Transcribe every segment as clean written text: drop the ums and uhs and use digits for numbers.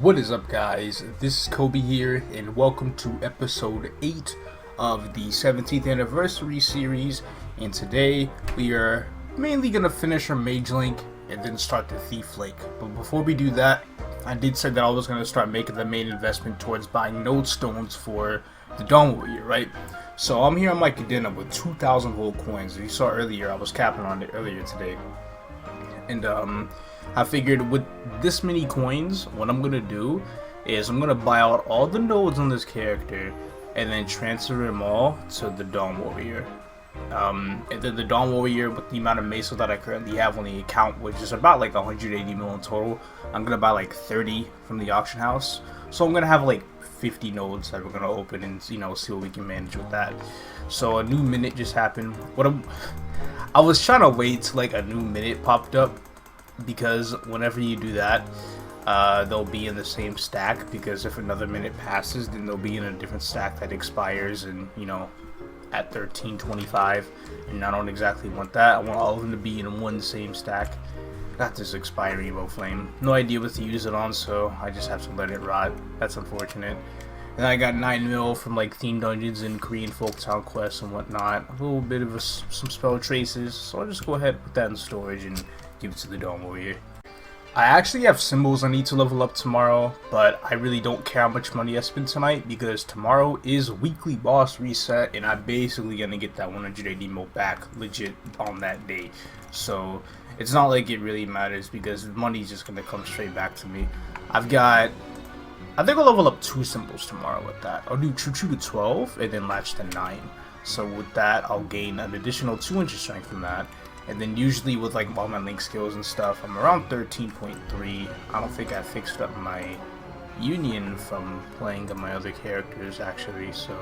What is up, guys? This is Kobe here, and welcome to episode 8 of the 17th anniversary series. And today we are mainly going to finish our Mage link and then start the Thief link. But before we do that, I did say that I was going to start making the main investment towards buying node stones for the Dawn Warrior, right? So I'm here on my Cadena with 2,000 whole coins. As you saw earlier, I was capping on it earlier today. And I figured with this many coins, what I'm gonna do is I'm gonna buy out all the nodes on this character and then transfer them all to the Dawn Warrior. And then the Dawn Warrior, with the amount of meso that I currently have on the account, which is about like 180 mil in total, I'm gonna buy like 30 from the auction house. So I'm gonna have like 50 nodes that we're gonna open and see what we can manage with that. So a new minute just happened. I was trying to wait till like a new minute popped up, because whenever you do that, they'll be in the same stack, because if another minute passes, then they'll be in a different stack that expires and at 1325, and I don't exactly want that. I want all of them to be in one same stack. Got this expiring Evo Flame. No idea what to use it on, so I just have to let it rot. That's unfortunate. And I got 9 mil from like theme dungeons and Korean Folktown quests and whatnot. A little bit of some spell traces, so I'll just go ahead and put that in storage and give it to the Dawn Warrior. I actually have symbols I need to level up tomorrow, but I really don't care how much money I spend tonight, because tomorrow is weekly boss reset and I'm basically gonna get that 180 mil back legit on that day. So it's not like it really matters, because the money's just gonna come straight back to me. I think I'll level up 2 symbols tomorrow with that. I'll do Choo Choo to 12 and then Latch to 9. So with that, I'll gain an additional 2 inch strength from that. And then usually with like all my link skills and stuff, I'm around 13.3. I don't think I fixed up my union from playing my other characters actually. So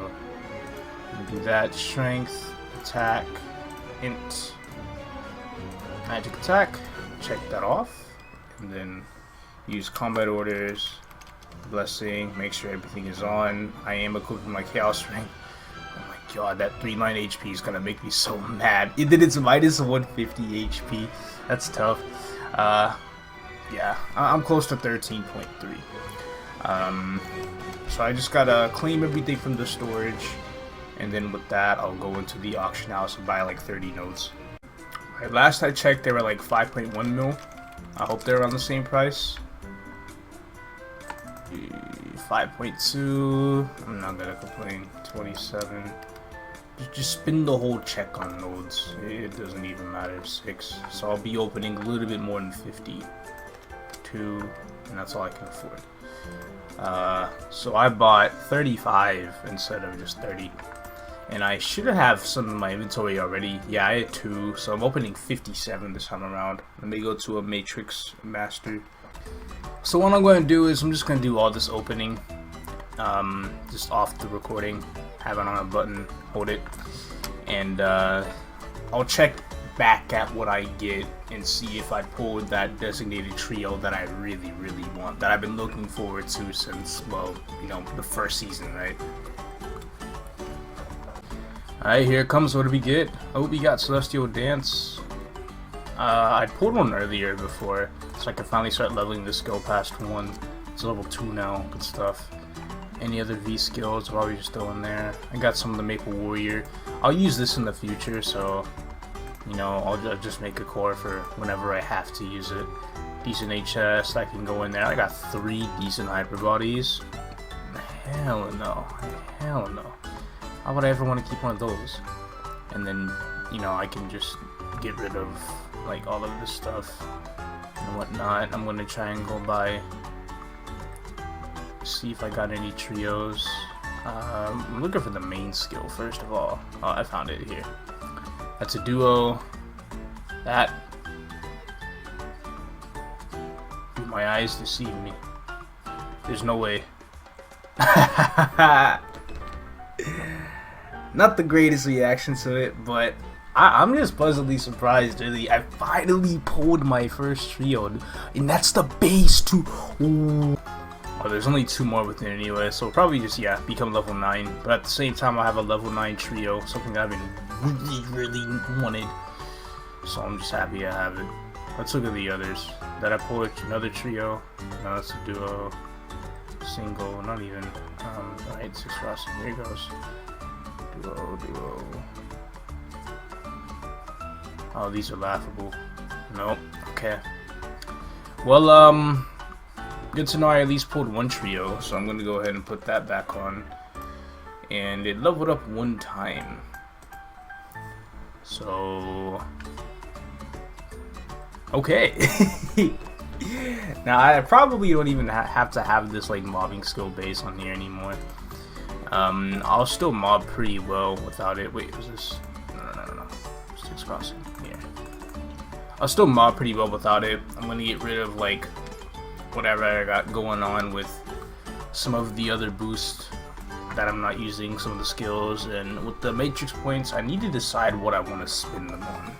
I'm gonna do that. Strength, attack, int, magic attack. Check that off. And then use combat orders. Blessing, make sure everything is on. I am equipping my Chaos Ring. Oh my god, that 39 HP is gonna make me so mad. It did its minus 150 HP. That's tough. Yeah, I'm close to 13.3. So I just gotta claim everything from the storage, and then with that, I'll go into the auction house and buy like 30 nodes. Alright, last I checked, they were like 5.1 mil. I hope they're around the same price. 5.2. I'm not gonna complain. 27. Just spin the whole check on nodes. It doesn't even matter. 6. So I'll be opening a little bit more than 50. 2, and that's all I can afford. So I bought 35 instead of just 30. And I should have some in my inventory already. Yeah, I had 2, so I'm opening 57 this time around. Let me go to a Matrix Master. So what I'm going to do is I'm just going to do all this opening, just off the recording, have it on a button, hold it, and I'll check back at what I get and see if I pulled that designated trio that I really want, that I've been looking forward to since, well, the first season, right? Alright, here it comes. What do we get? Oh, we got Celestial Dance. I pulled one earlier before, so I can finally start leveling this skill past 1. It's level 2 now. Good stuff. Any other V skills while we're still in there? I got some of the Maple Warrior. I'll use this in the future, so I'll just make a core for whenever I have to use it. Decent HS, I can go in there. I got 3 decent hyper bodies. Hell no. Hell no. Why would I ever want to keep one of those? And then, I can just get rid of like all of this stuff and whatnot. I'm gonna try and go by, see if I got any trios. I'm looking for the main skill first of all. Oh, I found it here. That's a duo. That. Dude, my eyes deceive me. There's no way. Not the greatest reaction to it, but I'm just pleasantly surprised, really. I finally pulled my first trio, and that's the base too. Ooh. Oh, there's only 2 more within anyway, so probably just, become level 9. But at the same time, I have a level 9 trio, something I've been really wanted. So I'm just happy I have it. Let's look at the others. That I pulled another trio. No, that's a duo. single, not even. Alright, 6 crossing. Here goes. Duo. Oh, these are laughable. Nope. Okay. Well, good to know I at least pulled one trio, so I'm gonna go ahead and put that back on. And it leveled up 1 time. So... okay. Now, I probably don't even have to have this, like, mobbing skill base on here anymore. I'll still mob pretty well without it. Wait, is this... No. 6 crossing. Yeah. I'll still mob pretty well without it. I'm gonna get rid of, like, whatever I got going on with some of the other boosts that I'm not using, some of the skills, and with the matrix points, I need to decide what I want to spend them on.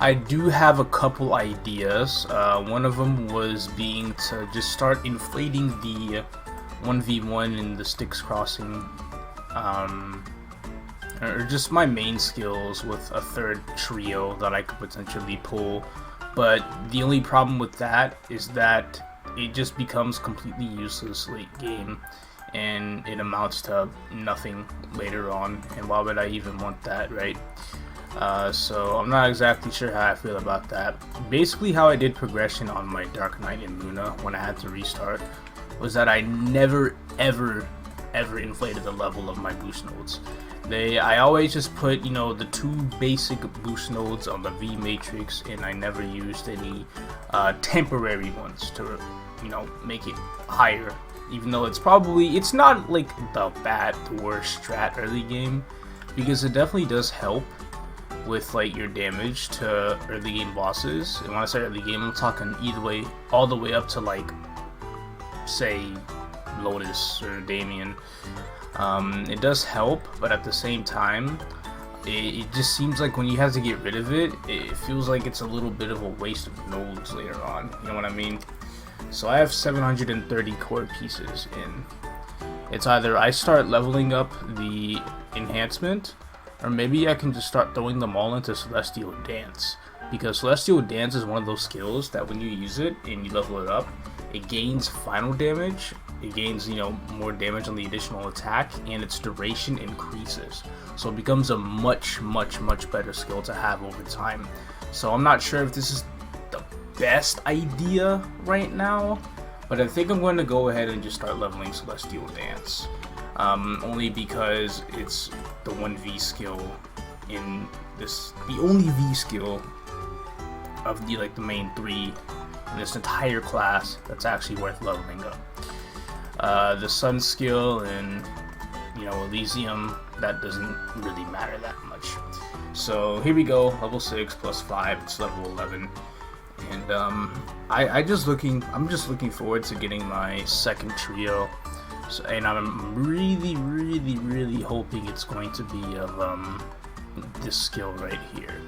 I do have a couple ideas. One of them was being to just start inflating the 1v1 and the sticks crossing, or just my main skills with a 3rd trio that I could potentially pull. But the only problem with that is that it just becomes completely useless late game, and it amounts to nothing later on, and why would I even want that, right? So I'm not exactly sure how I feel about that. Basically, how I did progression on my Dark Knight and Luna when I had to restart was that I never ever inflated the level of my boost nodes. I always just put, you know, the 2 basic boost nodes on the V matrix, and I never used any temporary ones to, you know, make it higher. Even though it's not like the worst strat early game, because it definitely does help with like your damage to early game bosses. And when I say early game, I'm talking either way, all the way up to like, say, Lotus or Damien. It does help, but at the same time, it just seems like when you have to get rid of it, it feels like it's a little bit of a waste of nodes later on. You know what I mean? So I have 730 core pieces in. It's either I start leveling up the enhancement, or maybe I can just start throwing them all into Celestial Dance. Because Celestial Dance is one of those skills that when you use it and you level it up, it gains final damage, it gains, you know, more damage on the additional attack, and its duration increases. So it becomes a much better skill to have over time. So I'm not sure if this is the best idea right now, but I think I'm going to go ahead and just start leveling Celestial Dance. Only because it's the 1v skill in this, the only V skill of the main 3 in this entire class that's actually worth leveling up. The Sun skill and, you know, Elysium, that doesn't really matter that much. So here we go, level 6 plus 5, it's level 11. And I'm just looking forward to getting my 2nd trio. So, and I'm really hoping it's going to be of this skill right here,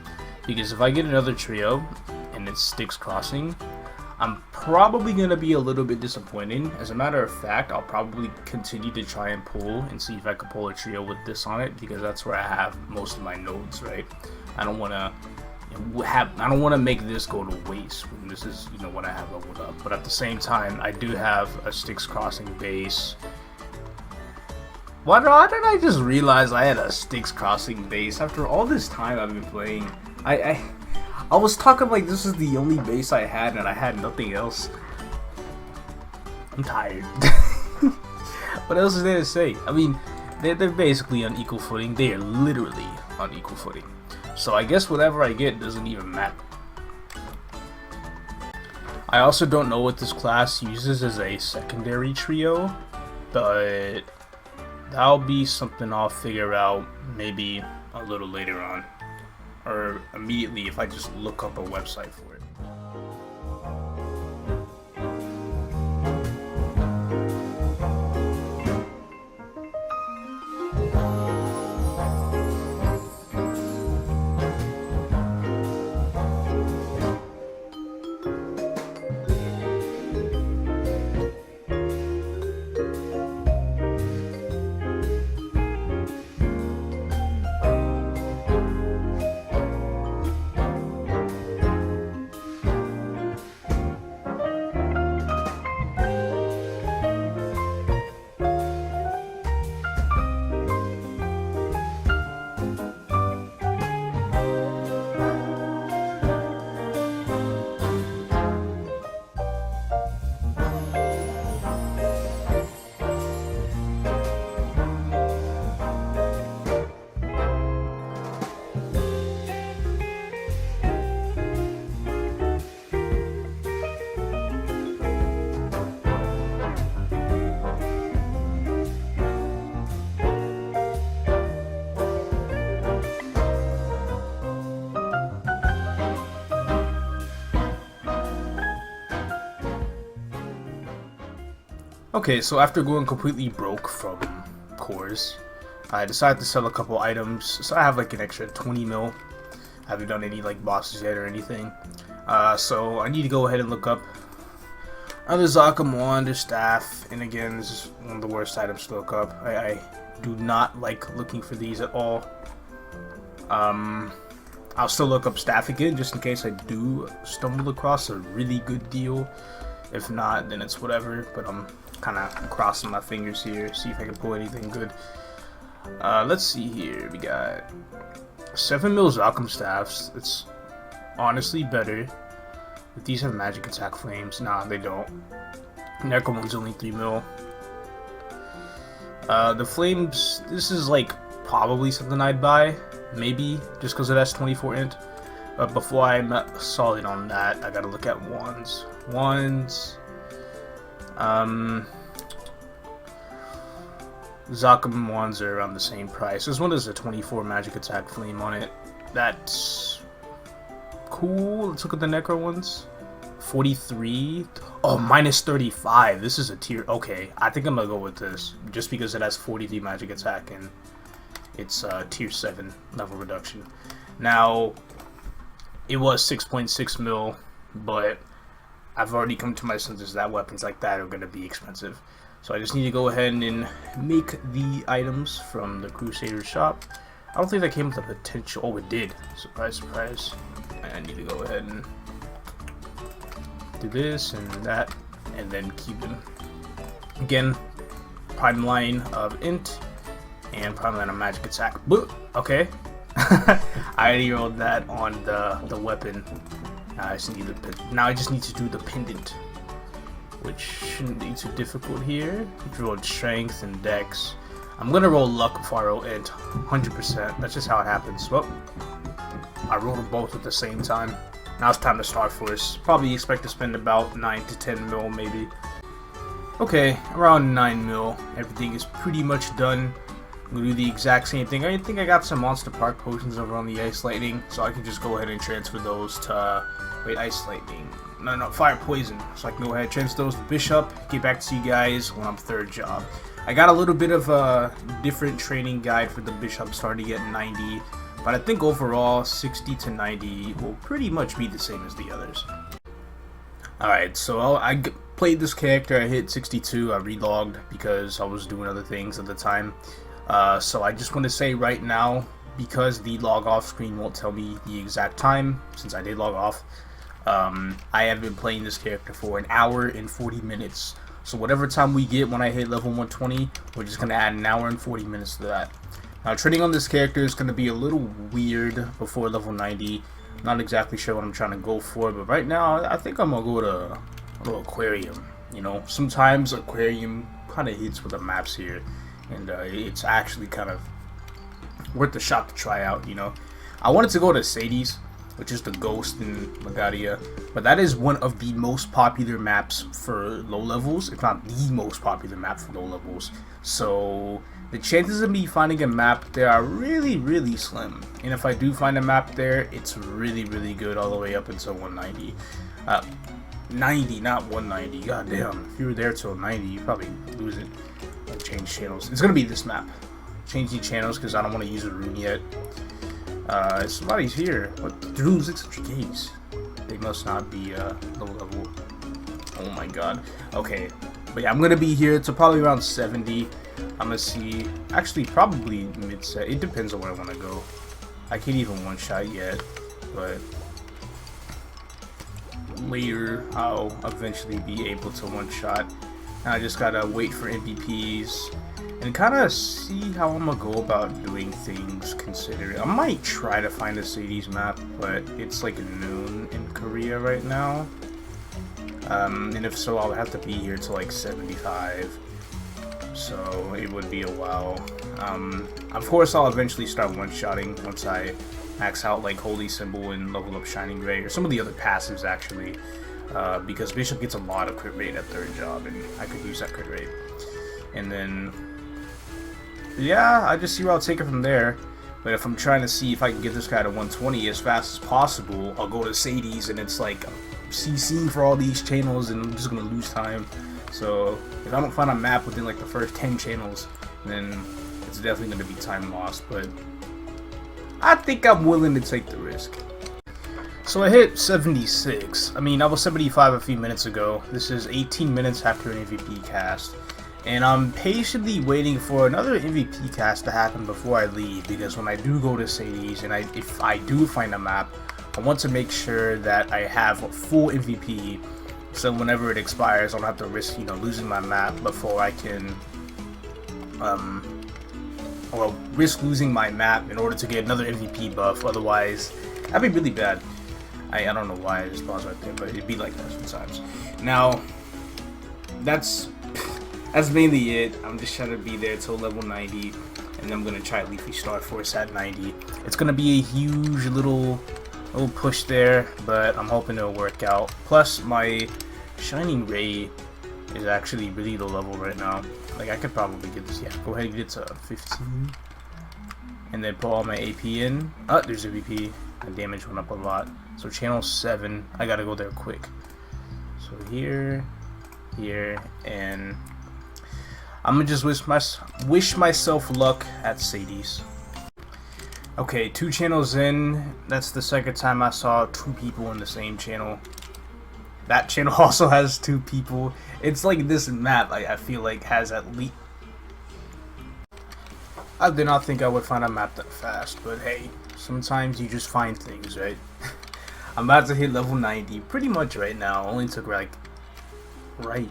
because if I get another trio and it sticks crossing, I'm probably going to be a little bit disappointed. As a matter of fact, I'll probably continue to try and pull and see if I can pull a trio with this on it, because that's where I have most of my nodes, right? I don't want to make this go to waste when this is, you know, what I have leveled up. But at the same time, I do have a sticks crossing base. Why did I just realize I had a sticks crossing base after all this time I've been playing? I was talking like this is the only base I had and I had nothing else. I'm tired. What else is there to say? I mean, they're basically on equal footing. They are literally on equal footing. So I guess whatever I get doesn't even matter. I also don't know what this class uses as a secondary trio, but that'll be something I'll figure out maybe a little later on, or immediately if I just look up a website for it. Okay, so after going completely broke from cores, I decided to sell a couple items. So I have like an extra 20 mil. I haven't done any like bosses yet or anything. So I need to go ahead and look up either Zakam wand or staff. And again, this is one of the worst items to look up. I do not like looking for these at all. I'll still look up staff again just in case I do stumble across a really good deal. If not, then it's whatever. But I'm kind of crossing my fingers here, see if I can pull anything good. Let's see here. We got 7 mil Zakam staffs. It's honestly better. If these have magic attack flames, nah, they don't. Necro one's only 3 mil. The flames, this is like probably something I'd buy, maybe just because it has 24 int. But before I'm solid on that, I gotta look at wands. Zakam wands are around the same price. This one has a 24 magic attack flame on it. That's cool. Let's look at the necro ones. 43. Oh, minus 35. This is a tier. Okay, I think I'm gonna go with this just because it has 43 magic attack and it's tier 7 level reduction. Now, it was 6.6 mil, but I've already come to my senses that weapons like that are gonna be expensive. So I just need to go ahead and make the items from the Crusader shop. I don't think that came with a potential. Oh, it did. Surprise, surprise. I need to go ahead and do this and that, and then keep them. Again, prime line of int and prime line of magic attack. Boop. Okay. I already rolled that on the weapon. Now I just need to do the pendant, which shouldn't be too difficult here. We rolled strength and dex. I'm gonna roll luck before I roll int, 100%. That's just how it happens. Well, I rolled them both at the same time. Now it's time to start Force. Probably expect to spend about 9 to 10 mil maybe. Okay, around 9 mil. Everything is pretty much done. I'm gonna do the exact same thing. I think I got some Monster Park potions over on the Ice Lightning, so I can just go ahead and transfer those to wait, Ice Lightning. No, Fire Poison. So I can go ahead and transfer those to Bishop. Get back to you guys when I'm third job. I got a little bit of a different training guide for the Bishop starting at 90. But I think overall, 60 to 90 will pretty much be the same as the others. Alright, so I played this character, I hit 62, I relogged because I was doing other things at the time. So I just want to say right now, because the log off screen won't tell me the exact time, since I did log off, I have been playing this character for 1 hour and 40 minutes. So whatever time we get when I hit level 120, we're just going to add 1 hour and 40 minutes to that. Now, training on this character is going to be a little weird before level 90. Not exactly sure what I'm trying to go for, but right now, I think I'm going to go to Aquarium. You know, sometimes Aquarium kind of hits with the maps here, and it's actually kind of worth the shot to try out, you know. I wanted to go to Sadie's, which is the Ghost in Magadia, but that is one of the most popular maps for low levels, if not the most popular map for low levels. So the chances of me finding a map there are really, really slim. And if I do find a map there, it's really, really good all the way up until 190. 90, not 190. God damn, if you were there till 90, you probably lose it. I'll change channels. It's gonna be this map. Change the channels because I don't want to use a rune yet. Somebody's here. What? Drew 600Ks. They must not be low level. Oh my god. Okay. But yeah, I'm gonna be here to probably around 70. I'm gonna see. Actually, probably mid set. It depends on where I want to go. I can't even one shot yet, but later I'll eventually be able to one shot. I just gotta wait for MVPs and kind of see how I'm gonna go about doing things. Considering I might try to find a Sadie's map, but it's like noon in Korea right now. And if so, I'll have to be here till like 75. So it would be a while. Of course, I'll eventually start one-shotting once I max out like Holy Symbol and level up Shining Ray, or some of the other passives actually. Because Bishop gets a lot of crit rate at third job, and I could use that crit rate. And then, yeah, I just see where I'll take it from there. But if I'm trying to see if I can get this guy to 120 as fast as possible, I'll go to Sadie's, and it's like CC for all these channels, and I'm just gonna lose time. So if I don't find a map within like the first 10 channels, then it's definitely going to be time lost. But I think I'm willing to take the risk. So I hit 76. I mean, I was 75 a few minutes ago. This is 18 minutes after an MVP cast. And I'm patiently waiting for another MVP cast to happen before I leave, because when I do go to Sadie's and if I do find a map, I want to make sure that I have a full MVP, so whenever it expires, I don't have to risk, losing my map before I can, or risk losing my map in order to get another MVP buff. Otherwise, that'd be really bad. I don't know why I just paused right there, but it'd be like that sometimes. Now, that's mainly it. I'm just trying to be there till level 90, and then I'm gonna try Leafy Star Force at 90. It's gonna be a huge little push there, but I'm hoping it'll work out. Plus, my Shining Ray is actually really low level right now. Like, I could probably get this. Yeah, go ahead and get it to 15, and then put all my AP in. Oh, there's a VP. My damage went up a lot. So channel 7, I gotta go there quick. So here, and I'm gonna just wish myself luck at Sadie's. Okay, 2 channels in. That's the second time I saw 2 people in the same channel. That channel also has 2 people. It's like this map, I feel like, has at least... I did not think I would find a map that fast, but hey, sometimes you just find things, right? I'm about to hit level 90 pretty much right now. Only took like... I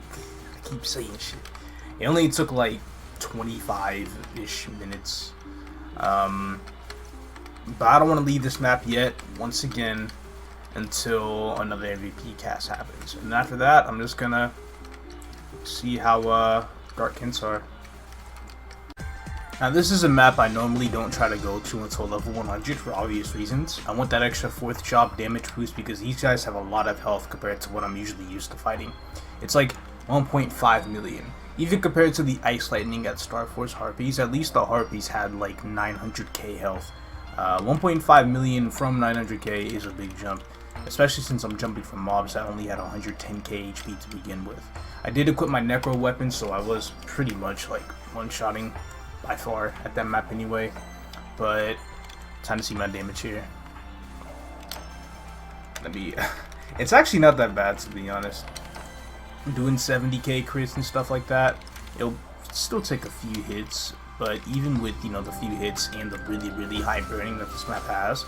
keep saying shit. It only took like 25-ish minutes. But I don't want to leave this map yet, once again, until another MVP cast happens. And after that, I'm just gonna see how dark hints are. Now, this is a map I normally don't try to go to until level 100 for obvious reasons. I want that extra 4th job damage boost because these guys have a lot of health compared to what I'm usually used to fighting. It's like 1.5 million. Even compared to the Ice Lightning at Star Force Harpies, at least the Harpies had like 900k health. 1.5 million from 900k is a big jump, especially since I'm jumping from mobs that only had 110k HP to begin with. I did equip my Necro weapon, so I was pretty much like one-shotting by far at that map anyway. But time to see my damage here. It's actually not that bad, to be honest. Doing 70k crits and stuff like that, it'll still take a few hits, but even with the few hits and the really high burning that this map has,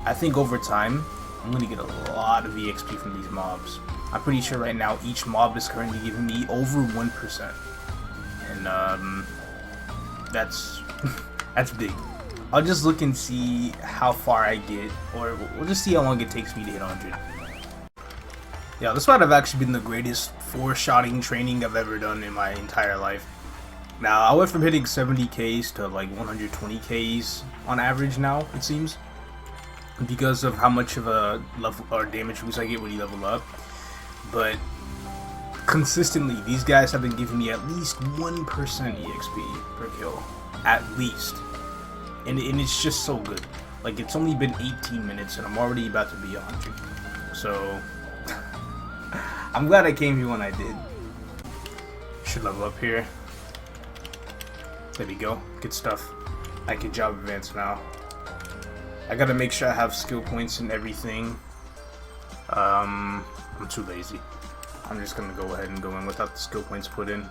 I think over time I'm gonna get a lot of EXP from these mobs. I'm pretty sure right now each mob is currently giving me over 1%, and that's that's big. I'll just look and see how far I get, or we'll just see how long it takes me to hit 100. Yeah, this might have actually been the greatest 4-shotting training I've ever done in my entire life. Now, I went from hitting 70Ks to like 120Ks on average now, it seems, because of how much of a level or damage boost I get when you level up. But consistently, these guys have been giving me at least 1% EXP per kill, at least, and it's just so good. Like, it's only been 18 minutes and I'm already about to be 100. So I'm glad I came here when I did. Should level up here. There we go. Good stuff. I can job advance now. I gotta make sure I have skill points and everything. I'm too lazy. I'm just gonna go ahead and go in without the skill points put in.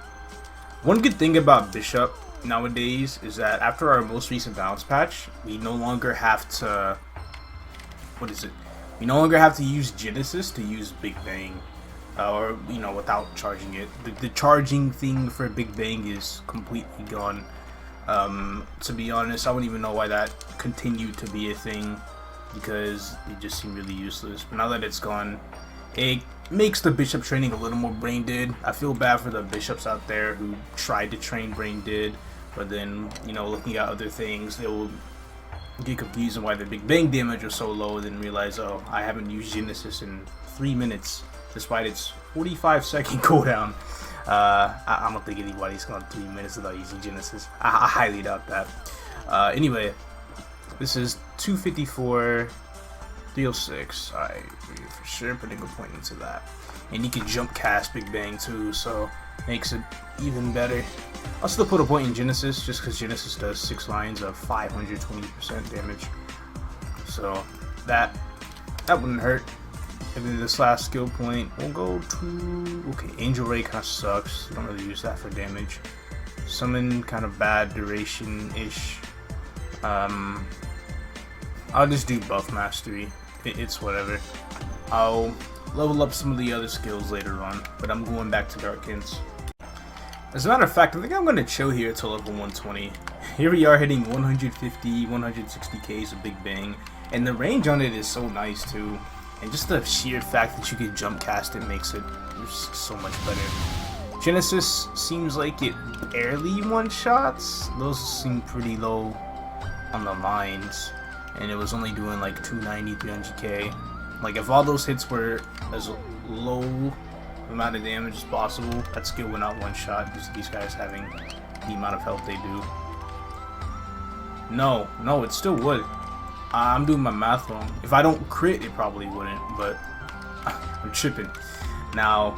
One good thing about Bishop nowadays is that after our most recent balance patch, we no longer have to... We no longer have to use Genesis to use Big Bang. Or, without charging it. The charging thing for Big Bang is completely gone. To be honest, I wouldn't even know why that continued to be a thing, because it just seemed really useless. But now that it's gone, it makes the Bishop training a little more brain dead. I feel bad for the Bishops out there who tried to train brain dead, but then, looking at other things, they will get confused on why their Big Bang damage was so low, and then realize, oh, I haven't used Genesis in 3 minutes. Despite its 45-second cooldown. I don't think anybody's gone 3 minutes without using Genesis. I highly doubt that. Anyway, this is 254, 306. Alright, for sure putting a point into that. And you can jump cast Big Bang too, so makes it even better. I'll still put a point in Genesis, just because Genesis does 6 lines of 520% damage. So that wouldn't hurt. And then this last skill point will go to... Okay, Angel Ray kind of sucks. Don't really use that for damage. Summon kind of bad duration-ish. I'll just do Buff Mastery. It's whatever. I'll level up some of the other skills later on, but I'm going back to Dark Hints. As a matter of fact, I think I'm going to chill here till level 120. Here we are hitting 150, 160k is a big bang. And the range on it is so nice too. And just the sheer fact that you can jump cast it makes it just so much better. Genesis seems like it barely one-shots. Those seem pretty low on the lines. And it was only doing like 290, 300k. Like if all those hits were as low amount of damage as possible, that skill would not one-shot because these guys having the amount of health they do. No, it still would. I'm doing my math wrong. If I don't crit, it probably wouldn't, but I'm tripping. Now,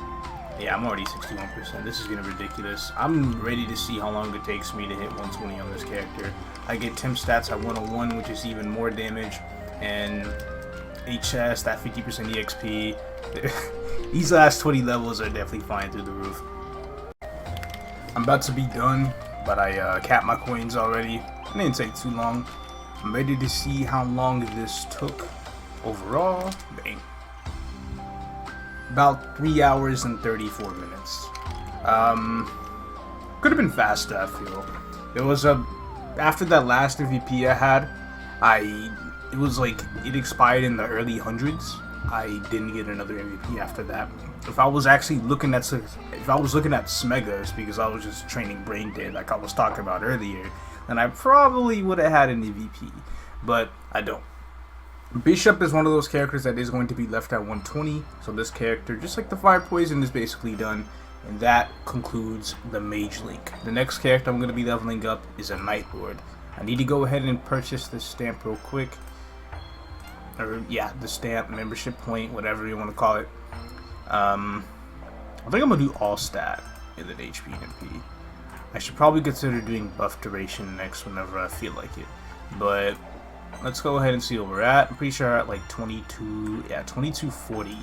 yeah, I'm already 61%. This is getting ridiculous. I'm ready to see how long it takes me to hit 120 on this character. I get temp stats at 101, which is even more damage, and HS, that 50% EXP. These last 20 levels are definitely flying through the roof. I'm about to be done, but I capped my coins already. It didn't take too long. I'm ready to see how long this took overall. Bang. About 3 hours and 34 minutes. Could have been faster, I feel. It was after that last MVP I had, it was like, it expired in the early hundreds. I didn't get another MVP after that. If I was actually looking at Smegas, because I was just training Brain Dead like I was talking about earlier, then I probably would have had an MVP, but I don't. Bishop is one of those characters that is going to be left at 120, so this character, just like the Fire Poison, is basically done, and that concludes the Mage link. The next character I'm going to be leveling up is a Night Lord. I need to go ahead and purchase this stamp real quick. Or, yeah, the stamp, membership point, whatever you want to call it. I think I'm going to do all stat and then HP and MP. I should probably consider doing buff duration next whenever I feel like it. But let's go ahead and see where we're at. I'm pretty sure we're at like 2240.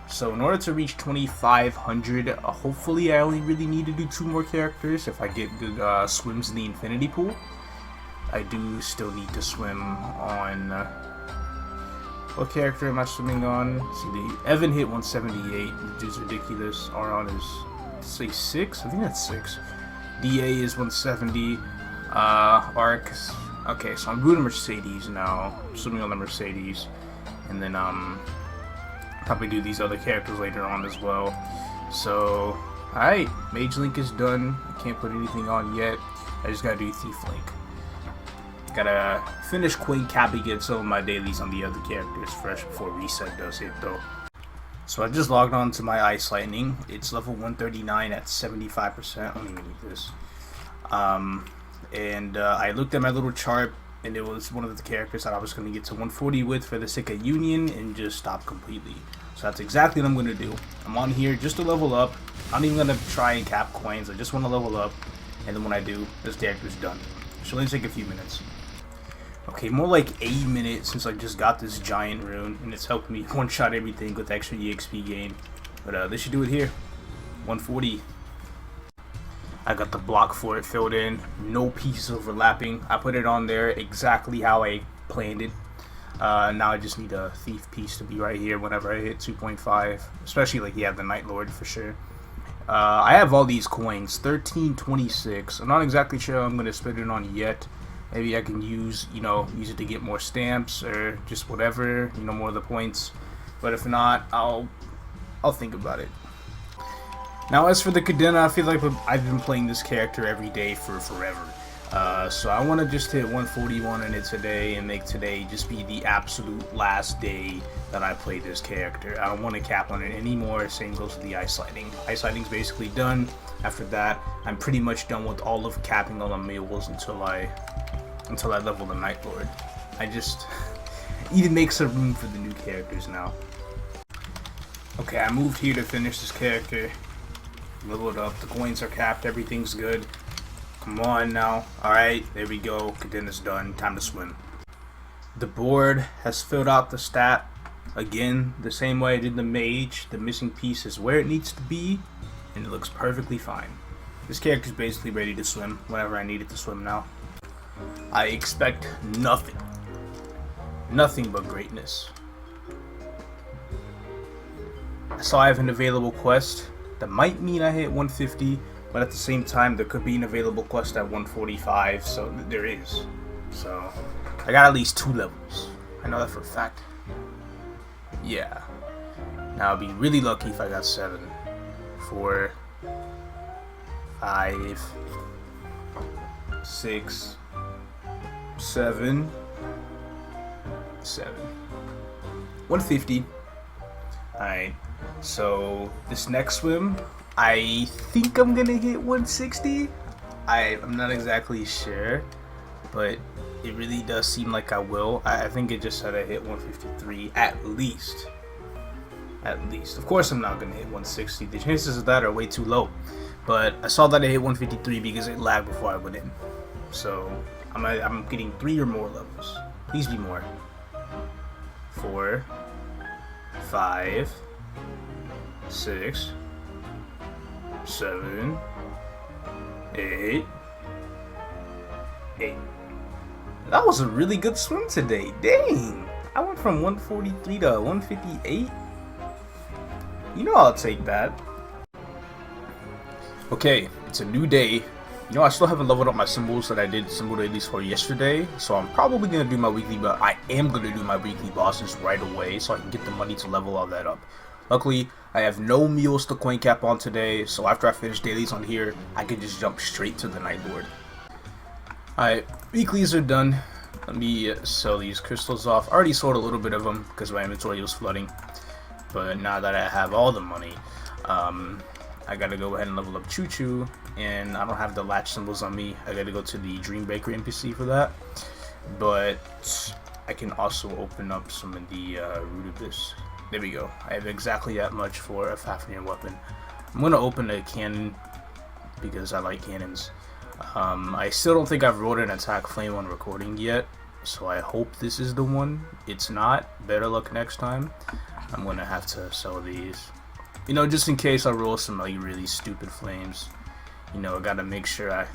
So in order to reach 2500, hopefully I only really need to do 2 more characters if I get good swims in the infinity pool. I do still need to swim on... what character am I swimming on? Let's see, the Evan hit 178, which is ridiculous. Aron is, say, 6? I think that's 6. DA is 170. Arc. Okay, so I'm doing Mercedes now. Swimming on the Mercedes. And then, probably do these other characters later on as well. So, alright. Mage Link is done. I can't put anything on yet. I just gotta do Thief Link. Gotta finish Queen Cappy, get some of my dailies on the other characters fresh before Reset does it though. So I just logged on to my Ice Lightning. It's level 139 at 75%. I don't even need this. I looked at my little chart, and it was one of the characters that I was going to get to 140 with for the sake of Union and just stop completely. So that's exactly what I'm going to do. I'm on here just to level up. I'm not even going to try and cap coins. I just want to level up, and then when I do, this character's done. It should only take a few minutes. Okay, more like 8 minutes since I just got this giant rune, and it's helped me one-shot everything with extra EXP gain. But this should do it here. 140. I got the block for it filled in. No pieces overlapping. I put it on there exactly how I planned it. Now I just need a thief piece to be right here whenever I hit 2.5. Especially like, yeah, the Night Lord for sure. I have all these coins. 1326. I'm not exactly sure I'm going to spend it on yet. Maybe I can use it to get more stamps or just whatever, more of the points. But if not, I'll think about it. Now, as for the Cadena, I feel like I've been playing this character every day for forever. So I want to just hit 141 in it today and make today just be the absolute last day that I play this character. I don't want to cap on it anymore. Same goes with the Ice Lightning. Ice Lightning's basically done. After that, I'm pretty much done with all of capping on the mules until I level the Night Lord. I just need to make some room for the new characters now. Okay, I moved here to finish this character. Level it up. The coins are capped. Everything's good. Come on now. Alright, there we go. Contenders done. Time to swim. The board has filled out the stat. Again, the same way I did the mage. The missing piece is where it needs to be. And it looks perfectly fine. This character's basically ready to swim whenever I need it to swim now. I expect nothing. Nothing but greatness. So I have an available quest that might mean I hit 150, but at the same time there could be an available quest at 145, so there is. So I got at least 2 levels. I know that for a fact. Yeah. Now I'd be really lucky if I got 7. 4, 5, 6, 7, 150. Alright, so this next swim, I think I'm gonna hit 160. I'm not exactly sure, but it really does seem like I will. I think it just said I hit 153 at least. At least. Of course I'm not gonna hit 160. The chances of that are way too low. But I saw that I hit 153 because it lagged before I went in. So I'm getting 3 or more levels. Please be more. 4, 5, 6, 7, 8. That was a really good swim today. Dang! I went from 143 to 158. You know I'll take that. Okay, it's a new day. You know, I still haven't leveled up my symbols that I did symbol dailies for yesterday, so I'm probably going to do my weekly, but I am going to do my weekly bosses right away so I can get the money to level all that up. Luckily, I have no mules to coin cap on today, so after I finish dailies on here, I can just jump straight to the Night Lord. Alright, weeklies are done. Let me sell these crystals off. I already sold a little bit of them because my inventory was flooding, but now that I have all the money, I gotta go ahead and level up Choo Choo, and I don't have the latch symbols on me. I gotta go to the Dream Bakery NPC for that, but I can also open up some of the Root Abyss. There we go. I have exactly that much for a Fafnir weapon. I'm gonna open a cannon because I like cannons. I still don't think I've rolled an attack flame on recording yet, so I hope this is the one. It's not. Better luck next time. I'm gonna have to sell these. You know, just in case I roll some like really stupid flames. You know, I gotta make sure I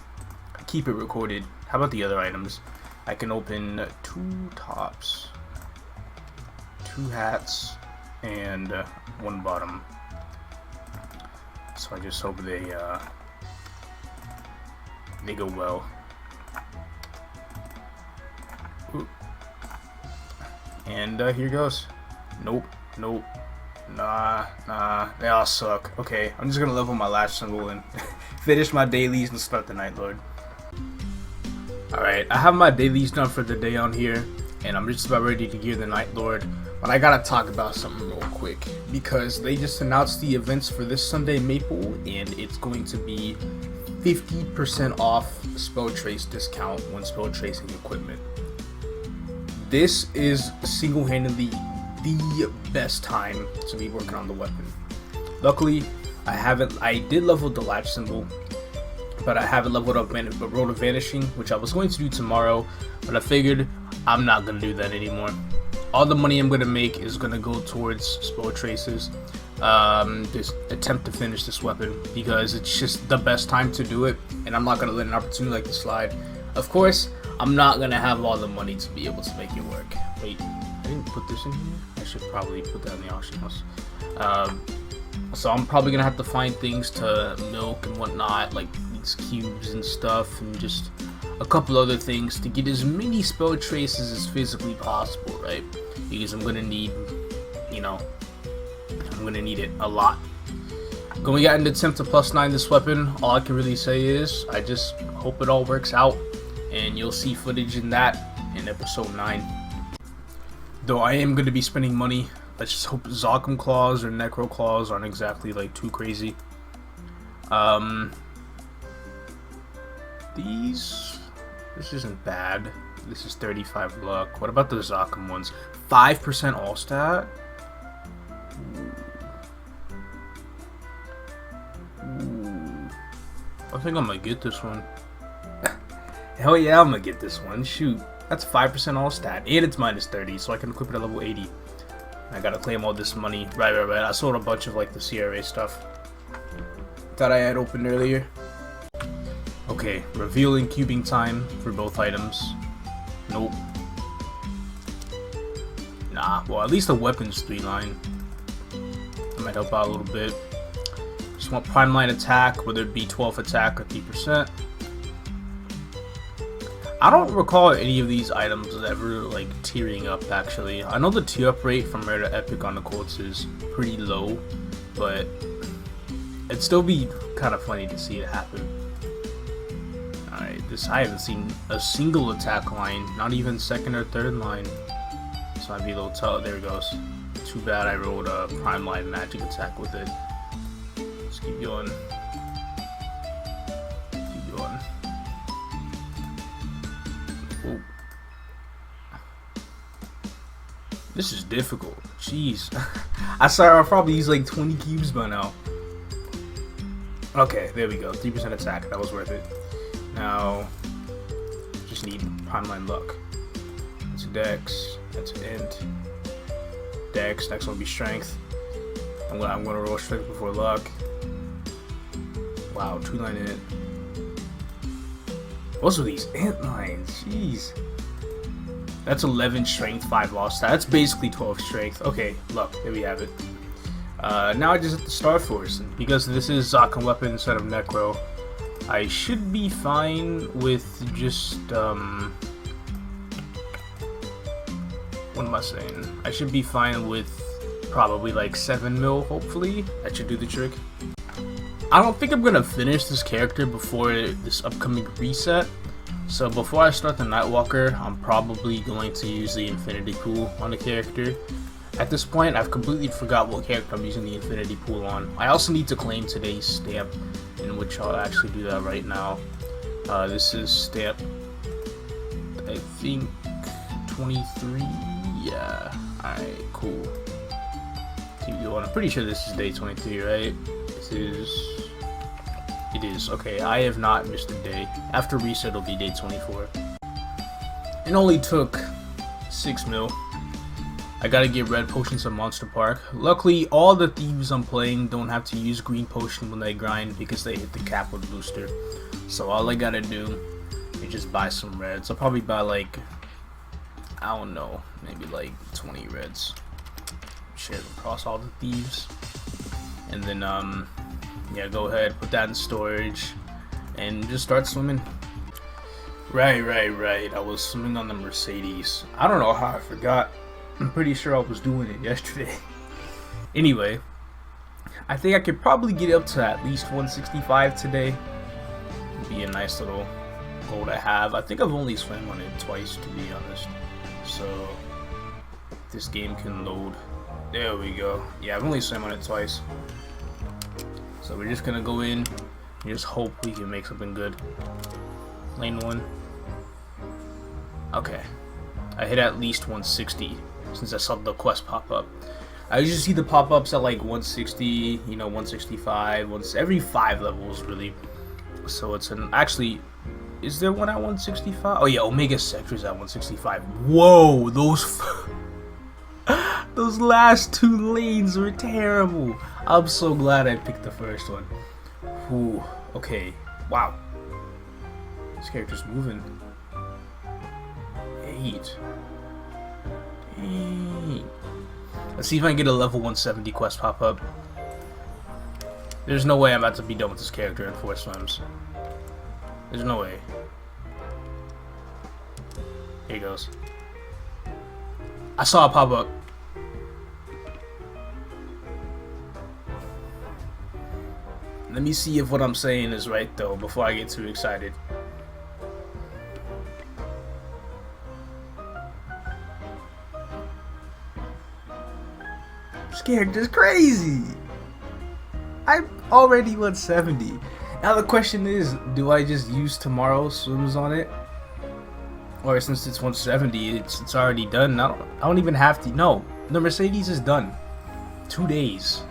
keep it recorded. How about the other items? I can open 2 tops, 2 hats, and 1 bottom. So I just hope they go well. Ooh. And here goes. Nope. Nah, they all suck. Okay, I'm just gonna level my last symbol and finish my dailies and start the Night Lord. Alright, I have my dailies done for the day on here, and I'm just about ready to gear the Night Lord. But I gotta talk about something real quick, because they just announced the events for this Sunday Maple, and it's going to be 50% off spell trace discount when spell tracing equipment. This is single-handedly the best time to be working on the weapon. Luckily, I did level the latch symbol, but I haven't leveled up Road of Vanishing, which I was going to do tomorrow, but I figured I'm not going to do that anymore. All the money I'm going to make is going to go towards spell traces. Just attempt to finish this weapon because it's just the best time to do it, and I'm not going to let an opportunity like this slide. Of course, I'm not going to have all the money to be able to make it work. Wait, I didn't put this in here? I should probably put that in the auction house. So I'm probably going to have to find things to milk and whatnot, like these cubes and stuff, and just a couple other things to get as many spell traces as physically possible, right? Because I'm going to need, you know, I'm going to need it a lot. Going out and attempt to +9 this weapon, all I can really say is I just hope it all works out, and you'll see footage in that in episode 9. Though I am going to be spending money. Let's just hope Zokum Claws or Necro Claws aren't exactly like too crazy. This isn't bad. This is 35 luck. What about the Zokum ones? 5% all stat? Ooh. think I'm gonna get this one. Hell yeah, I'm gonna get this one. Shoot. That's 5% all stat. And it's minus 30, so I can equip it at level 80. I gotta claim all this money. Right. I sold a bunch of like the CRA stuff that I had opened earlier. Okay, revealing cubing time for both items. Nope. Nah, well, at least the weapons 3-line. That might help out a little bit. Just want prime line attack, whether it be 12 attack or 3%. I don't recall any of these items ever like tearing up actually. I know the tier up rate from rare to epic on the quotes is pretty low, but it'd still be kind of funny to see it happen. Alright, I haven't seen a single attack line, not even second or third line. So I'd be able to tell. There it goes. Too bad I rolled a prime line magic attack with it. Let's keep going. Keep going. Ooh. This is difficult. Jeez. I saw I'll probably use like 20 cubes by now. Okay, there we go. 3% attack. That was worth it. Now, just need prime line luck. That's a dex. That's an int. Dex. Next one will be strength. I'm gonna roll strength before luck. Wow, 2-line int. What's with these int lines? Jeez. That's 11 strength, 5 lost stat. That's basically 12 strength. Okay, luck. There we have it. Now I just hit the Star Force. And because this is Zakan weapon instead of Necro, I should be fine with just, what am I saying? I should be fine with probably like 7 mil, hopefully. That should do the trick. I don't think I'm gonna finish this character before this upcoming reset. So before I start the Nightwalker, I'm probably going to use the Infinity Pool on the character. At this point, I've completely forgot what character I'm using the Infinity Pool on. I also need to claim today's stamp, in which I'll actually do that right now. This is stamp, I think, 23. Yeah. Alright, cool. Keep going. I'm pretty sure this is day 23, right? It is. Okay, I have not missed a day. After reset, it'll be day 24. It only took 6 mil. I gotta get red potions at Monster Park. Luckily, all the thieves I'm playing don't have to use green potion when they grind because they hit the cap with booster. So all I gotta do is just buy some reds. I'll probably buy like, I don't know, maybe like 20 reds. Share them across all the thieves. And then, yeah, go ahead, put that in storage, and just start swimming. Right. I was swimming on the Mercedes. I don't know how I forgot. I'm pretty sure I was doing it yesterday. Anyway, I think I could probably get up to at least 165 today. It'd be a nice little goal to have. I think I've only swam on it twice, to be honest. So, this game can load. There we go. Yeah, I've only swam on it twice. So we're just gonna go in and just hope we can make something good. Lane 1. Okay. I hit at least 160 since I saw the quest pop up. I usually see the pop-ups at like 160, you know, 165, every 5 levels really. So it's an, actually, is there one at 165? Oh yeah, Omega Sector's at 165. Whoa, those last 2 lanes were terrible. I'm so glad I picked the first one. Ooh, okay, wow. This character's moving. 8. Dang. Let's see if I can get a level 170 quest pop up. There's no way I'm about to be done with this character in 4 swims. There's no way. Here he goes. I saw it pop up. Let me see if what I'm saying is right though before I get too excited. This character's crazy. I'm already 170. Now the question is, do I just use tomorrow's swims on it? Or since it's 170, it's already done. I don't even have to. No, the Mercedes is done. 2 days.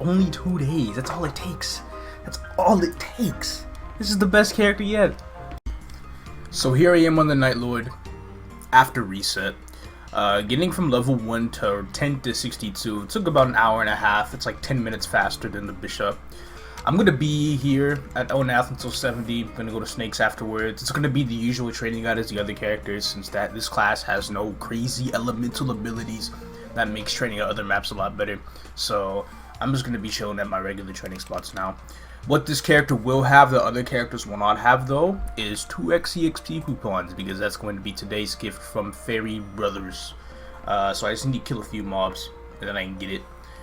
Only 2 days. That's all it takes. That's all it takes. This is the best character yet. So here I am on the Night Lord after reset. Getting from level 1 to 10 to 62 took about an hour and a half. It's like 10 minutes faster than the bishop. I'm gonna be here at Onath until 70. I'm gonna go to Snakes afterwards. It's gonna be the usual training guide as the other characters, since this class has no crazy elemental abilities that makes training at other maps a lot better. So I'm just gonna be chilling at my regular training spots now. What this character will have that other characters will not have though is 2x EXP coupons, because that's going to be today's gift from Fairy Brothers. So I just need to kill a few mobs and then I can get it,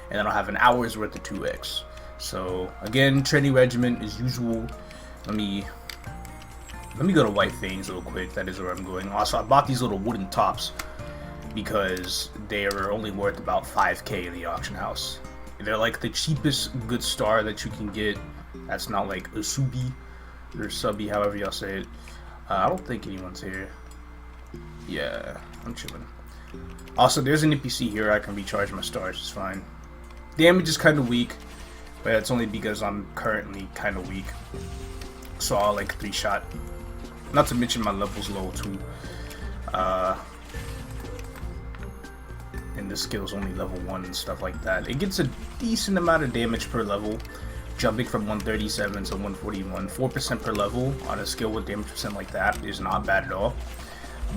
and then I'll have an hour's worth of 2x. So again, training regimen as usual. Let me go to White Fangs real quick. That is where I'm going. Also, I bought these little wooden tops because they are only worth about 5k in the auction house. They're like the cheapest good star that you can get. That's not like a subi or subby, however y'all say it. I don't think anyone's here. Yeah, I'm chilling. Also, there's an NPC here. I can recharge my stars. It's fine. Damage is kind of weak, but it's only because I'm currently kind of weak. So I'll like 3-shot. Not to mention my level's low too. And this skill's only level 1 and stuff like that. It gets a decent amount of damage per level, jumping from 137 to 141. 4% per level on a skill with damage percent like that is not bad at all.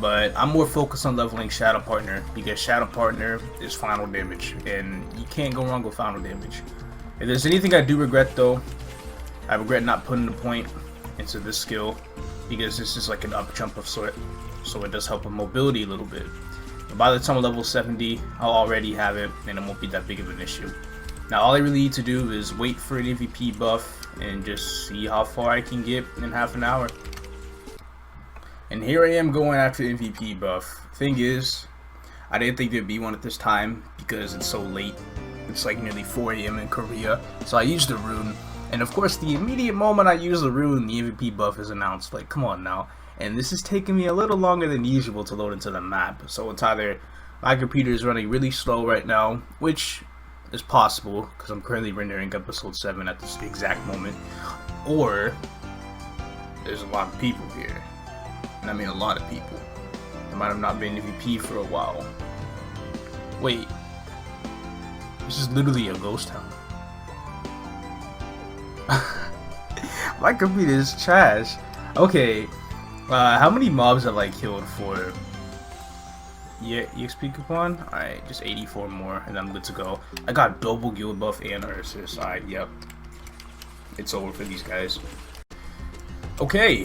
But I'm more focused on leveling Shadow Partner, because Shadow Partner is final damage, and you can't go wrong with final damage. If there's anything I do regret though, I regret not putting the point into this skill, because this is like an up jump of sort, so it does help with mobility a little bit. But by the time I'm level 70, I'll already have it, and it won't be that big of an issue. Now all I really need to do is wait for an MVP buff and just see how far I can get in half an hour. And here I am going after MVP buff. Thing is, I didn't think there'd be one at this time because it's so late. It's like nearly 4 AM in Korea. So I used the rune. And of course, the immediate moment I use the rune, the MVP buff is announced. Like, come on now. And this is taking me a little longer than usual to load into the map. So it's either my computer is running really slow right now, which is possible because I'm currently rendering episode 7 at this exact moment, or there's a lot of people here. And I mean a lot of people. There might have not been MVP for a while. Wait. This is literally a ghost town. My computer is trash. Okay. How many mobs have I killed for EXP coupon? Alright, just 84 more and I'm good to go. I got double guild buff and Ursus. Alright, yep. It's over for these guys. Okay,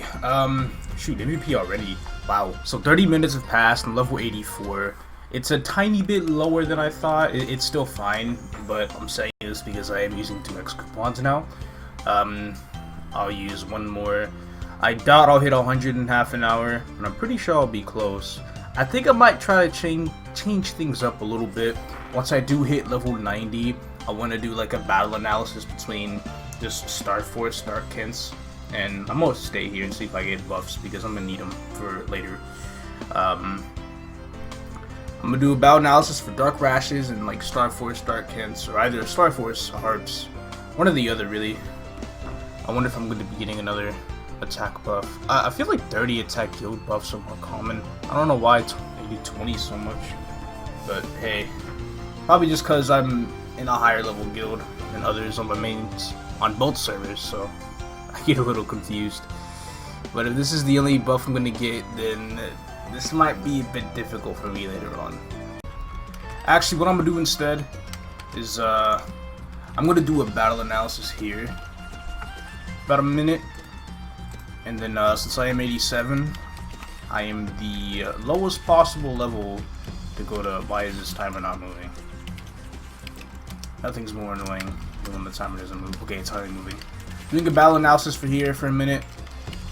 shoot, MVP already. Wow. So 30 minutes have passed and level 84. It's a tiny bit lower than I thought. It's still fine, but I'm saying this because I am using 2x coupons now. I'll use one more. I doubt I'll hit 100 in half an hour, and I'm pretty sure I'll be close. I think I might try to change things up a little bit. Once I do hit level 90, I want to do like a battle analysis between just Star Force, Dark Kents, and I'm gonna stay here and see if I get buffs because I'm gonna need them for later. I'm gonna do a battle analysis for Dark Rashes and like Star Force, Dark Kents, or either Star Force or Harps, one or the other really. I wonder if I'm going to be getting another attack buff. I feel like 30 attack guild buffs are more common. I don't know why it's maybe 20 so much, but hey, probably just because I'm in a higher level guild than others on my mains on both servers, so I get a little confused. But if this is the only buff I'm going to get, then this might be a bit difficult for me later on. Actually, what I'm going to do instead is I'm going to do a battle analysis here. About a minute, and then since I am 87, I am the lowest possible level to go to. Why is this timer not moving? Nothing's more annoying than when the timer doesn't move. Okay, it's hardly moving. Doing a battle analysis for here for a minute.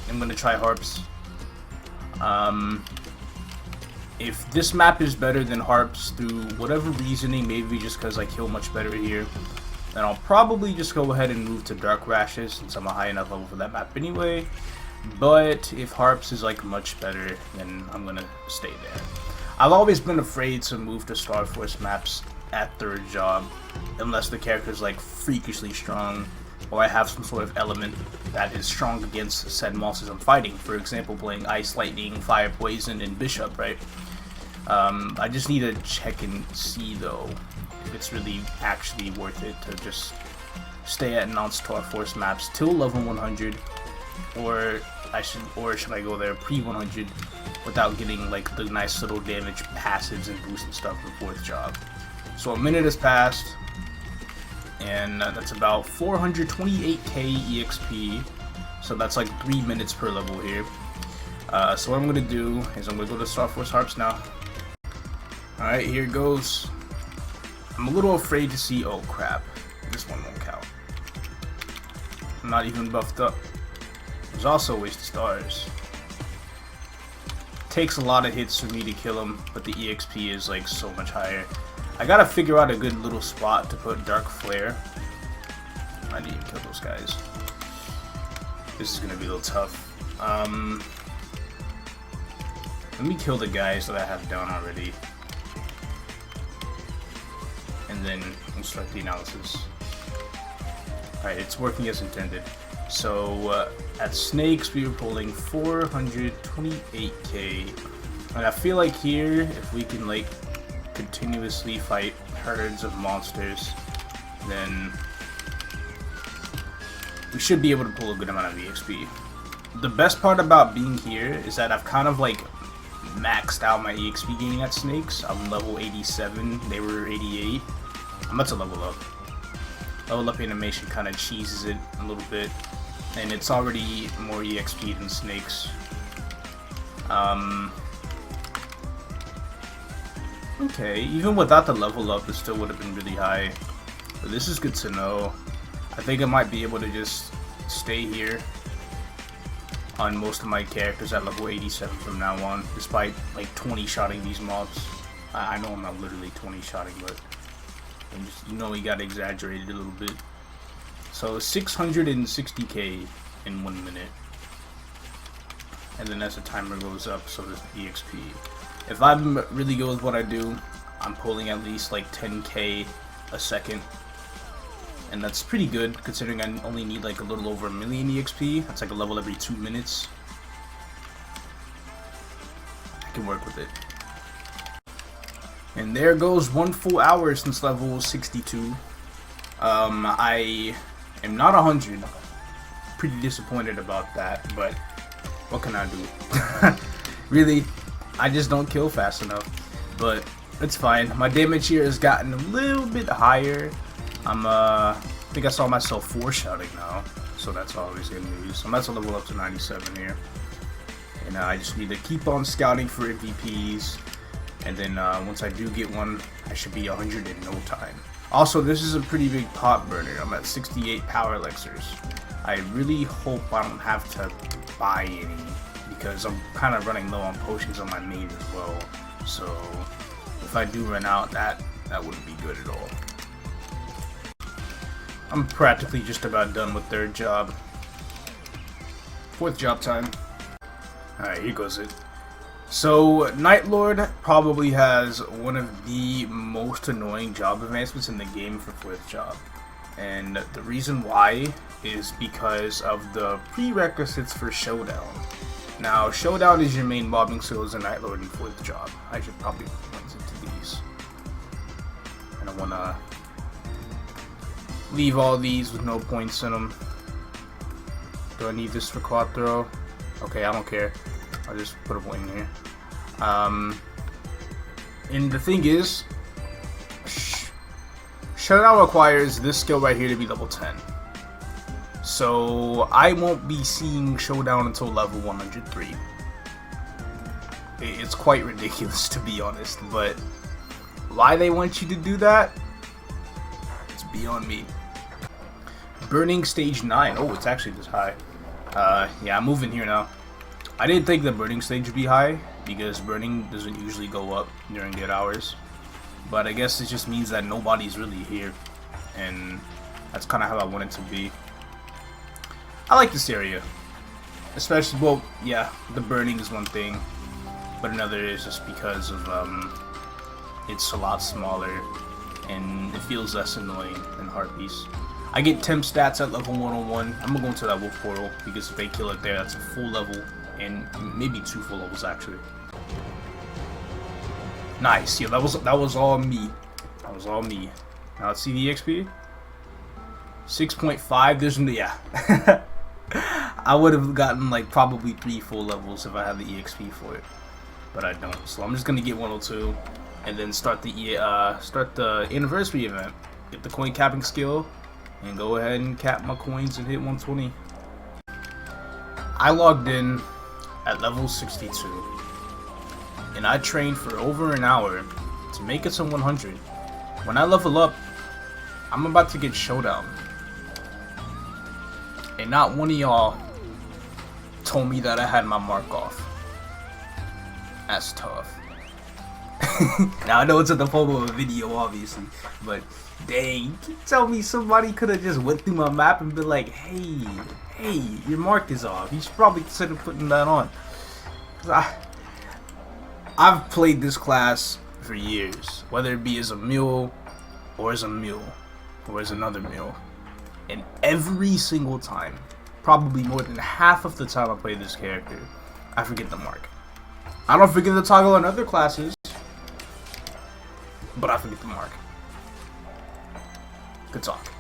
I'm gonna try Harps. If this map is better than Harps through whatever reasoning, maybe just because I kill much better here, then I'll probably just go ahead and move to Dark Rashes since I'm a high enough level for that map anyway. But if Harps is like much better, then I'm gonna stay there. I've always been afraid to move to Star Force maps at third job unless the character's like freakishly strong. or I have some sort of element that is strong against said monsters I'm fighting. For example, playing Ice, Lightning, Fire, Poison, and Bishop, right? I just need to check and see though if it's really actually worth it to just stay at non-Star Force maps till level 100, or should I go there pre-100 without getting like the nice little damage passives and boosts and stuff in 4th job. So a minute has passed, and that's about 428k EXP. So that's like 3 minutes per level here. So what I'm gonna do is I'm gonna go to Star Force Harps now. Alright, here it goes. I'm a little afraid to see. Oh crap, this one won't count. I'm not even buffed up. There's also a waste of stars. Takes a lot of hits for me to kill him, but the EXP is like so much higher. I gotta figure out a good little spot to put Dark Flare. I need to kill those guys. This is gonna be a little tough. Let me kill the guys that I have down already, and then we'll start the analysis. Alright, it's working as intended. So at Snakes we were pulling 428k, and I feel like here if we can like continuously fight herds of monsters, then we should be able to pull a good amount of EXP. The best part about being here is that I've kind of like maxed out my EXP gain at Snakes. I'm level 87, they were 88. I'm about to level up. Level up animation kind of cheeses it a little bit, and it's already more EXP than Snakes. Okay, even without the level up, it still would have been really high. But this is good to know. I think I might be able to just stay here on most of my characters at level 87 from now on, despite like 20-shotting these mobs. I know I'm not literally 20-shotting, but you know, we gotta exaggerate it a little bit. So 660k in 1 minute, and then as the timer goes up, so does the EXP. If I'm really good with what I do, I'm pulling at least like 10k a second, and that's pretty good considering I only need like a little over 1 million EXP. That's like a level every 2 minutes. I can work with it. And there goes 1 full hour since level 62. I am not 100. Pretty disappointed about that, but what can I do? Really, I just don't kill fast enough, but it's fine. My damage here has gotten a little bit higher. I think I saw myself 4-shotting now, so that's always good news. I'm about to level up to 97 here, and I just need to keep on scouting for MVPs, and then once I do get one, I should be 100 in no time. Also, this is a pretty big pot burner. I'm at 68 power elixirs. I really hope I don't have to buy any, because I'm kind of running low on potions on my main as well. So if I do run out, that wouldn't be good at all. I'm practically just about done with 3rd job. 4th job time. Alright, here goes it. So Night Lord probably has one of the most annoying job advancements in the game for 4th job. And the reason why is because of the prerequisites for Showdown. Now, Showdown is your main mobbing skills in Night Lord and 4th job. I should probably put points into these. And I want to leave all these with no points in them. Do I need this for quad throw? Okay, I don't care. I'll just put a point in here. And the thing is, Showdown requires this skill right here to be level 10. So I won't be seeing Showdown until level 103. It's quite ridiculous, to be honest, but why they want you to do that, it's beyond me. Burning stage 9. Oh, it's actually this high. Yeah, I'm moving here now. I didn't think the burning stage would be high, because burning doesn't usually go up during dead hours. But I guess it just means that nobody's really here, and that's kind of how I want it to be. I like this area, especially, well, yeah, the burning is one thing, but another is just because of it's a lot smaller and it feels less annoying than Harpies. I get temp stats at level 101. I'm gonna go into that wolf portal because if they kill it there, that's a full level and maybe 2 full levels actually. Nice. Yeah, that was all me. That was all me. Now let's see the XP. 6.5. There's yeah. I would have gotten like probably 3 full levels if I had the EXP for it, but I don't. So I'm just gonna get 102 and then start the anniversary event. Get the coin capping skill and go ahead and cap my coins and hit 120. I logged in at level 62 and I trained for over an hour to make it to 100. When I level up, I'm about to get showdown. And not one of y'all told me that I had my mark off. That's tough. Now I know it's at the form of a video, obviously, but dang, you can tell me somebody could have just went through my map and been like, hey, your mark is off. You should probably consider putting that on. I've played this class for years, whether it be as a mule or as another mule. And every single time, probably more than half of the time I play this character, I forget the mark. I don't forget the toggle on other classes, but I forget the mark. Good talk.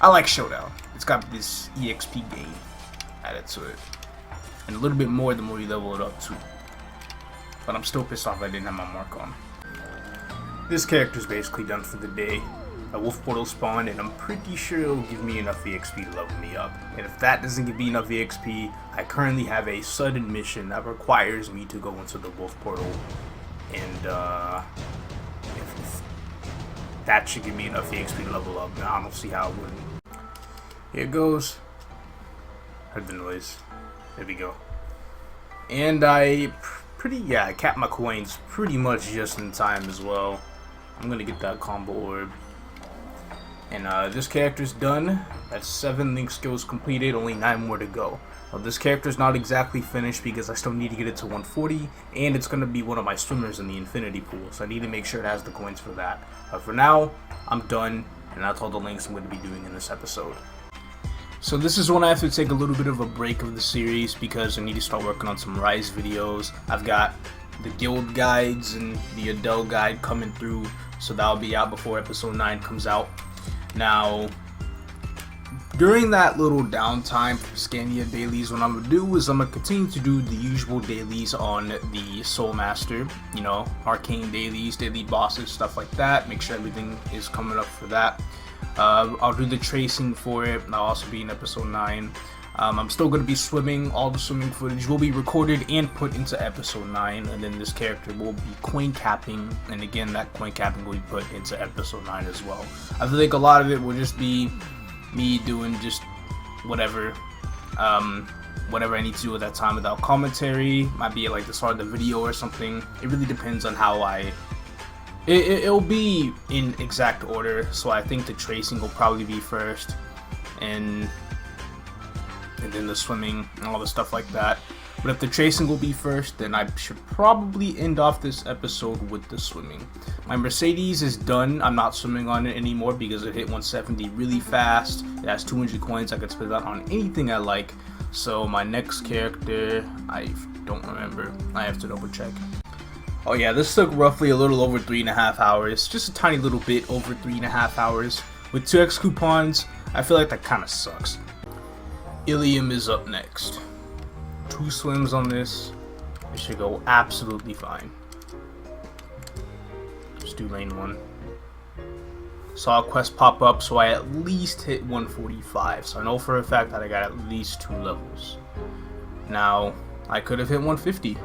I like Showdown. It's got this EXP gain added to it. And a little bit more the more you level it up too. But I'm still pissed off I didn't have my mark on. This character's basically done for the day. A wolf portal spawned, and I'm pretty sure it'll give me enough EXP to level me up. And if that doesn't give me enough EXP, I currently have a sudden mission that requires me to go into the wolf portal. And if that should give me enough EXP to level up, I don't see how it wouldn't. Here it goes. Heard the noise. There we go. And I capped my coins pretty much just in time as well. I'm gonna get that combo orb. And this character's done. That's 7 link skills completed, only 9 more to go. Well, this character's not exactly finished because I still need to get it to 140, and it's going to be one of my swimmers in the infinity pool, so I need to make sure it has the coins for that. But for now, I'm done, and that's all the links I'm going to be doing in this episode. So this is when I have to take a little bit of a break of the series because I need to start working on some Rise videos. I've got the guild guides and the Adele guide coming through, so that'll be out before episode 9 comes out. Now, during that little downtime from Scania dailies, what I'm going to do is I'm going to continue to do the usual dailies on the Soul Master, you know, arcane dailies, daily bosses, stuff like that, make sure everything is coming up for that. I'll do the tracing for it, and I'll also be in episode 9. I'm still going to be swimming. All the swimming footage will be recorded and put into episode 9, and then this character will be coin capping, and again that coin capping will be put into episode 9 as well. I feel like a lot of it will just be me doing just whatever I need to do at that time without commentary. Might be like the start of the video or something. It really depends on how it'll be in exact order, so I think the tracing will probably be first, and then the swimming and all the stuff like that. But if the tracing will be first, then I should probably end off this episode with the swimming. My Mercedes is done. I'm not swimming on it anymore because it hit 170 really fast. It has 200 coins. I can spend that on anything I like. So my next character, I don't remember. I have to double check. Oh yeah, this took roughly a little over 3.5 hours. Just a tiny little bit over 3.5 hours. With 2x coupons, I feel like that kind of sucks. Ilium is up next. 2 swims on this. It should go absolutely fine. Just do lane 1. Saw a quest pop up, so I at least hit 145. So I know for a fact that I got at least 2 levels. Now, I could have hit 150,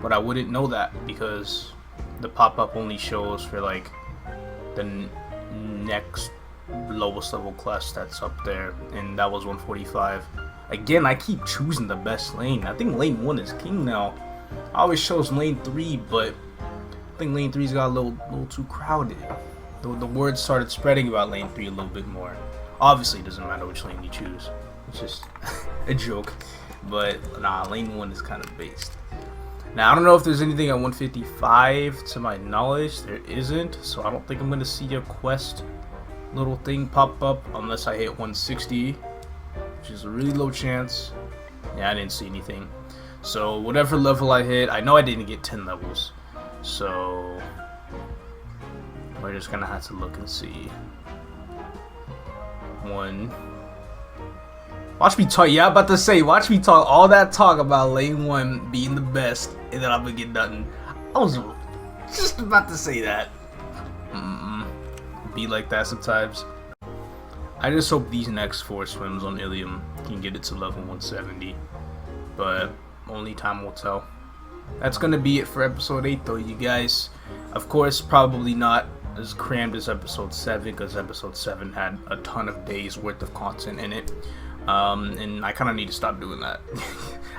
but I wouldn't know that because the pop-up only shows for like the next lowest level quest that's up there, and that was 145. Again, I keep choosing the best lane. I think lane 1 is king now. I always chose lane 3, but I think lane 3's got a little too crowded. The word started spreading about lane 3 a little bit more. Obviously, it doesn't matter which lane you choose. It's just a joke. But nah, lane 1 is kind of based. Now, I don't know if there's anything at 155 to my knowledge. There isn't, so I don't think I'm going to see a quest little thing pop up unless I hit 160, which is a really low chance. Yeah, I didn't see anything. So whatever level I hit, I know I didn't get 10 levels. So we're just gonna have to look and see. One. Watch me talk. Yeah, I'm about to say, watch me talk all that talk about lane 1 being the best, and then I'm gonna get nothing. I was just about to say that. Be like that sometimes. I just hope these next 4 swims on Ilium can get it to level 170, but only time will tell. That's gonna be it for episode 8 though, you guys. Of course, probably not as crammed as episode 7, because episode 7 had a ton of days worth of content in it. And I kind of need to stop doing that.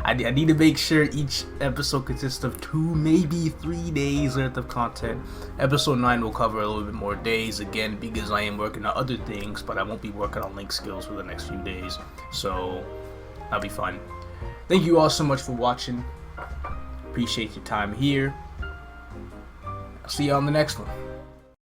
I need to make sure each episode consists of 2, maybe 3 days worth of content. Episode 9 will cover a little bit more days again, because I am working on other things, but I won't be working on link skills for the next few days, so that'll be fun. Thank you all so much for watching. Appreciate your time here. I'll see you on the next one.